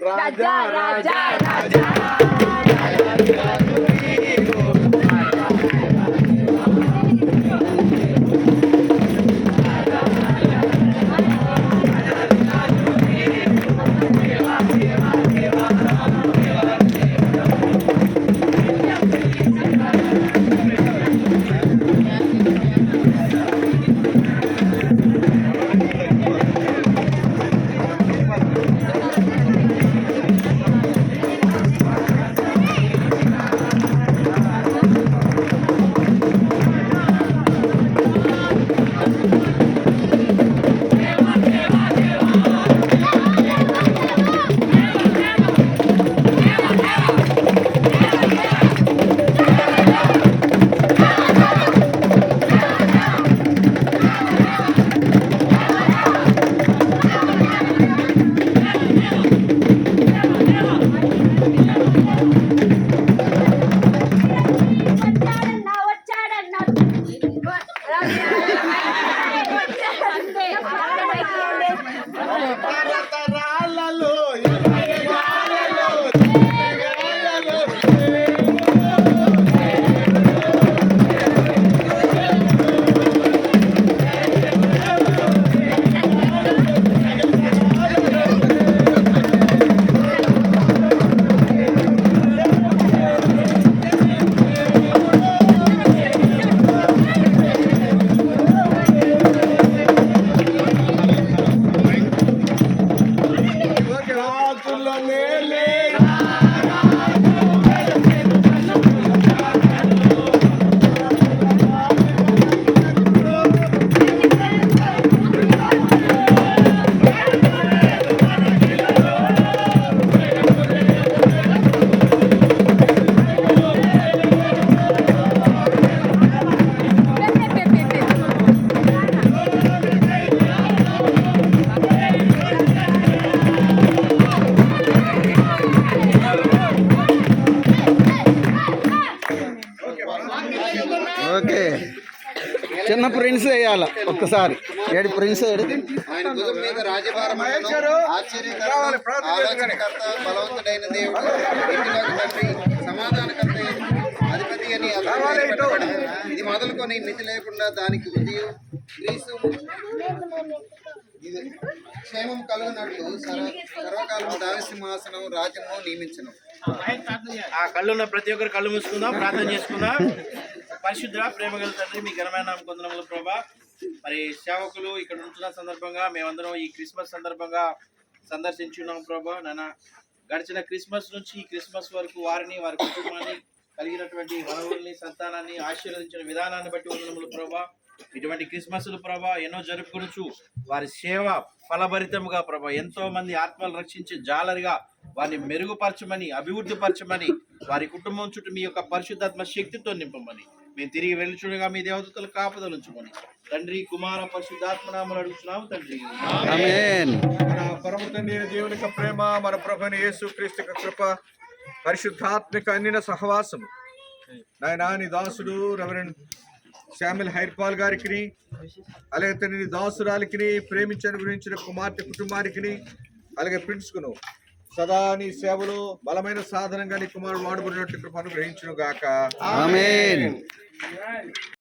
రాజా రాజా రాజా okay చిన్న prince వేయాల ఒక్కసారి ఏడు ప్రిన్స్ ఏడు ఆయన భుజం మీద రాజభారములను ఆలోచనకర్త బలవంతుడైన దేవుడు ఇంటిలోకి తండ్రి సమాధానకర్త అధిపతి అని ఇది మొదలుకొని మితి లేకుండా దానికి ఉదయం క్రీస్తు క్షేమం కలుగునట్లు సర్వకాలము దావి సింహాసనం రాజ్యము నియమించను. ఆ కళ్ళున్న ప్రతి ఒక్కరు కళ్ళు మూసుకుందాం, ప్రార్థన చేసుకుందాం. పరిశుద్ధ ప్రేమ గల తండ్రి, మీ ఘనమైన నామ కొందనములు ప్రభా. మరి సేవకులు ఇక్కడ ఉంటున్న సందర్భంగా మేమందరం ఈ క్రిస్మస్ సందర్భంగా సందర్శించున్నాం ప్రభా. నాన్న, గడిచిన క్రిస్మస్ నుంచి ఈ క్రిస్మస్ వరకు వారిని, వారి కుటుంబాన్ని, కలిగినటువంటి వనరుల్ని, సంతానాన్ని ఆశీర్వదించిన విధానాన్ని బట్టి వందనములు ప్రభా. ఇటువంటి క్రిస్మస్లు ప్రభా ఎన్నో జరుపుకొనుచు వారి సేవ ఫలభరితముగా ప్రభా ఎంతో మంది ఆత్మలు రక్షించే జాలరిగా వారిని మెరుగుపరచమని, అభివృద్ధి పరచమని, వారి కుటుంబం చుట్టూ మీ యొక్క పరిశుద్ధాత్మ శక్తితో నింపమని, మేము తిరిగి వెళ్ళుచుండగా మీ దేవతల కాపుదలు ఉంచమని తండ్రి, కుమార, పరిశుద్ధాత్మ నామములో అడుగుతున్నాము తండ్రి, ఆమేన్. మన పరమ తండ్రి దేవుని యొక్క ప్రేమ, మన ప్రభువైన యేసుక్రీస్తు యొక్క కృప, పరిశుద్ధాత్మిక అన్నిన సహవాసము నాయనా నీ దాసుడు రెవరెండ్ శామ్యుల్ హైర్పాల్ గారికి, అలాగే తండ్రి దాసురాలికి, ప్రేమించని గురించిన కుమార్తె కుటుంబానికి, అలాగే ప్రిన్స్కును సదా నీ సేవలో బలమైన సాధనంగా నీ కుమారుడు వాడబడినట్టు కృపను గ్రహించును గాక. ఆమేన్.